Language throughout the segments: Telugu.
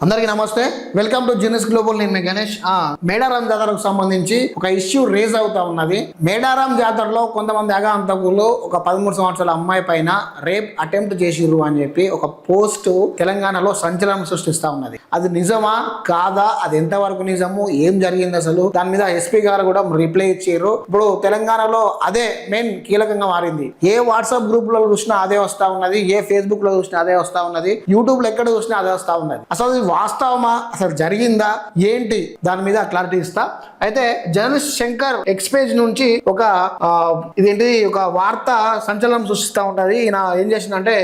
అందరికీ నమస్తే, వెల్కమ్ టు జినిస్ గ్లోబల్. నేను మీ గణేష్. మేడారం జాతరకు సంబంధించి ఒక ఇష్యూ రేజ్ అవుతా ఉన్నది. మేడారం జాతరలో కొంతమంది అగాంతకులు ఒక 13 సంవత్సరాల అమ్మాయి పైన రేప్ అటెంప్ట్ చేసిర్రు అని చెప్పి ఒక పోస్ట్ తెలంగాణలో సంచలనం సృష్టిస్తా ఉన్నది. అది నిజమా కాదా, అది ఎంతవరకు నిజము, ఏం జరిగింది అసలు, దాని మీద ఎస్పీ గారు కూడా రిప్లై ఇచ్చారు. ఇప్పుడు తెలంగాణలో అదే మెయిన్ కీలకంగా మారింది. ఏ వాట్సాప్ గ్రూప్ లో చూసినా అదే వస్తా ఉన్నది, ఏ ఫేస్బుక్ లో చూసినా అదే వస్తా ఉన్నది, యూట్యూబ్ లో ఎక్కడ చూసినా అదే వస్తా ఉన్నది. అసలు వాస్తవమా, అసలు జరిగిందా ఏంటి, దాని మీద క్లారిటీ ఇస్తా. అయితే జర్నలిస్ట్ శంకర్ ఎక్స్ పేజ్ నుంచి ఒక వార్త సంచలనం సృష్టిస్తా ఉంటది. ఈయన ఏం చేసిండంటే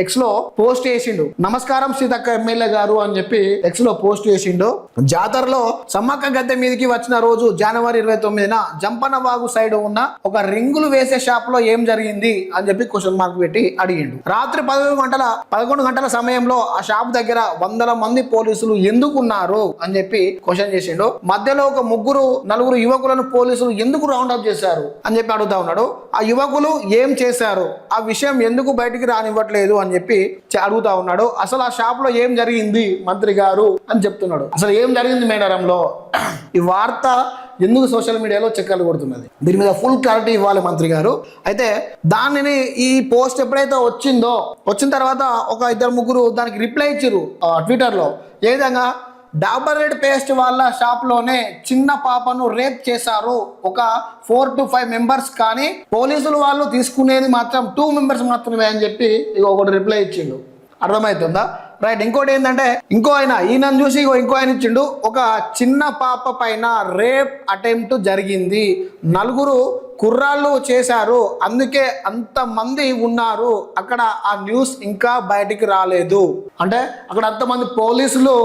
ఎక్స్ లో పోస్ట్ చేసిండు. నమస్కారం సీతక్క ఎమ్మెల్యే గారు అని చెప్పి ఎక్స్ లో పోస్ట్ చేసిండు. జాతరలో సమ్మక్క గద్దె మీదకి వచ్చిన రోజు జనవరి 29న జంపనవాగు సైడ్ ఉన్న ఒక రింగులు వేసే షాప్ లో ఏం జరిగింది అని చెప్పి క్వశ్చన్ మార్క్ పెట్టి అడిగిండు. రాత్రి 11 గంటల సమయంలో ఆ షాప్ దగ్గర వందల మంది పోలీసులు ఎందుకున్నారు అని చెప్పి క్వశ్చన్ చేసిండు. మధ్యలో ఒక నలుగురు యువకులను పోలీసులు ఎందుకు రౌండ్ అప్ చేశారు అని చెప్పి అడుగుతా ఉన్నాడు. ఆ యువకులు ఏం చేశారు, ఆ విషయం ఎందుకు బయటికి రానివ్వట్లేదు అని చెప్పి అడుగుతా ఉన్నాడు. అసలు ఆ షాప్ లో ఏం జరిగింది మంత్రి గారు అని చెప్తున్నాడు. అసలు ఏం జరిగింది మేడారంలో, ఈ వార్త ఎందుకు సోషల్ మీడియాలో చక్కర్లు కొడుతున్నది, దీని మీద ఫుల్ క్లారిటీ ఇవ్వాలి మంత్రి గారు. అయితే దానిని ఈ పోస్ట్ ఎప్పుడైతే వచ్చిన తర్వాత ఒక 2-3 దానికి రిప్లై ఇచ్చారు ట్విట్టర్ లో. ఏ విధంగా, డాబర్ రెడ్ పేస్ట్ వాళ్ళ షాప్ లోనే చిన్న పాపను రేప్ చేశారు, ఒక 4 to 5 మెంబర్స్, కానీ పోలీసులు వాళ్ళు తీసుకునేది మాత్రం 2 మెంబర్స్ మాత్రమే అని చెప్పి ఒకటి రిప్లై ఇచ్చిండు. అర్థమవుతుందా? రైట్. ఇంకోటి ఏంటంటే ఈయనను చూసి ఇంకో ఆయన ఇచ్చిండు. ఒక చిన్న పాప పైన రేప్ అటెంప్ట్ జరిగింది, 4 కుర్రాళ్ళు చేశారు, అందుకే అంతమంది ఉన్నారు అక్కడ, ఆ న్యూస్ ఇంకా బయటికి రాలేదు. అంటే అక్కడ అంతమంది పోలీసులు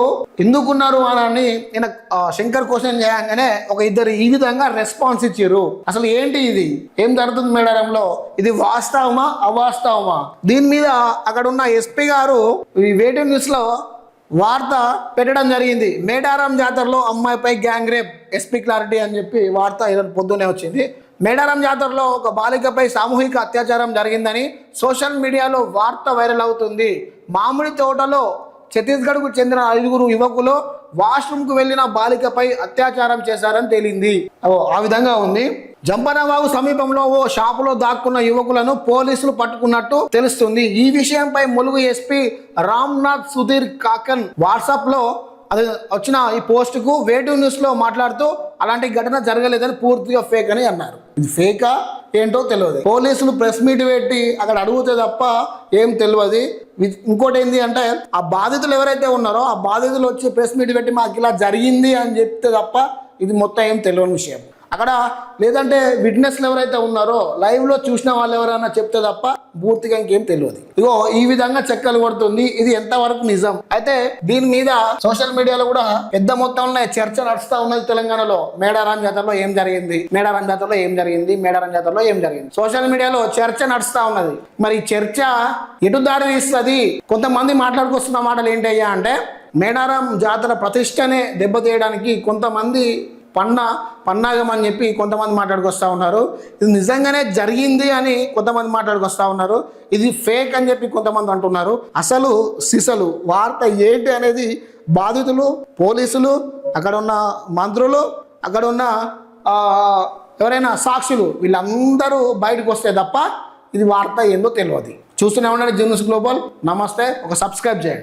ఎందుకున్నారు అని ఈయన శంకర్ క్వశ్చన్ చేయగానే ఒక 2 ఈ విధంగా రెస్పాన్స్ ఇచ్చారు. అసలు ఏంటి ఇది, ఏం జరుగుతుంది మేడారంలో, ఇది వాస్తవమా అవాస్తవమా? దీని మీద అక్కడ ఉన్న ఎస్పీ గారు ఈ వేటివ్ న్యూస్ లో వార్త పెట్టడం జరిగింది. మేడారం జాతరలో అమ్మాయిపై గ్యాంగ్ రేప్, ఎస్పీ క్లారిటీ అని చెప్పి వార్త ఈరోజు పొద్దునే వచ్చింది. మేడారం జాతరలో ఒక బాలికపై సామూహిక అత్యాచారం జరిగిందని సోషల్ మీడియాలో వార్త వైరల్ అవుతుంది. మామిడి తోటలో ఛత్తీస్గఢ్కు చెందిన 5 యువకులు వాష్రూమ్కు వెళ్లిన బాలికపై అత్యాచారం చేశారని తేలింది. ఆ విధంగా ఉంది. జంపనవాగు సమీపంలో ఓ షాపులో దాక్కున్న యువకులను పోలీసులు పట్టుకున్నట్టు తెలుస్తుంది. ఈ విషయంపై ములుగు ఎస్పీ రామ్నాథ్ సుధీర్ కాకన్ వాట్సాప్ లో అది వచ్చిన ఈ పోస్ట్ కు వేటివ్ న్యూస్ లో మాట్లాడుతూ అలాంటి ఘటన జరగలేదని పూర్తిగా ఫేక్ అని అన్నారు. ఇది ఫేకా ఏంటో తెలియదు. పోలీసులు ప్రెస్ మీట్ పెట్టి అక్కడ అడిగితే తప్ప ఏం తెలియదు. ఇంకోటి ఏంటి అంటే, ఆ బాధితులు ఎవరైతే ఉన్నారో ఆ బాధితులు వచ్చి ప్రెస్ మీట్ పెట్టి మాకు ఇలా జరిగింది అని చెప్తే తప్ప ఇది మొత్తం ఏం తెలియని విషయం. అక్కడ లేదంటే విట్నెస్లు ఎవరైతే ఉన్నారో లైవ్ లో చూసిన వాళ్ళు ఎవరైనా చెప్తే తప్ప పూర్తిగా ఇంకేం తెలియదు. ఈ విధంగా చెక్కలు కొడుతుంది. ఇది ఎంతవరకు నిజం? అయితే దీని మీద సోషల్ మీడియాలో కూడా పెద్ద మొత్తంలో చర్చ నడుస్తా ఉన్నది. తెలంగాణలో మేడారం జాతరలో ఏం జరిగింది, మేడారం జాతరలో ఏం జరిగింది, మేడారం జాతరలో ఏం జరిగింది, సోషల్ మీడియాలో చర్చ నడుస్తా ఉన్నది. మరి ఈ చర్చ ఎటు దారి తీస్తుంది? కొంతమంది మాట్లాడుకొస్తున్న మాటలు ఏంటయ్యా అంటే, మేడారం జాతర ప్రతిష్టనే దెబ్బతీయడానికి కొంతమంది పన్నాగం అని చెప్పి కొంతమంది మాట్లాడుకొస్తా ఉన్నారు. ఇది నిజంగానే జరిగింది అని కొంతమంది మాట్లాడుకొస్తా ఉన్నారు. ఇది ఫేక్ అని చెప్పి కొంతమంది అంటున్నారు. అసలు సిసలు వార్త ఏంటి అనేది బాధితులు, పోలీసులు, అక్కడ ఉన్న మంత్రులు, అక్కడ ఉన్న ఎవరైనా సాక్షులు, వీళ్ళందరూ బయటకు వస్తే తప్ప ఇది వార్త ఏందో తెలియదు. చూస్తూనే ఉండండి జినిస్ గ్లోబల్. నమస్తే. ఒక సబ్స్క్రైబ్ చేయండి.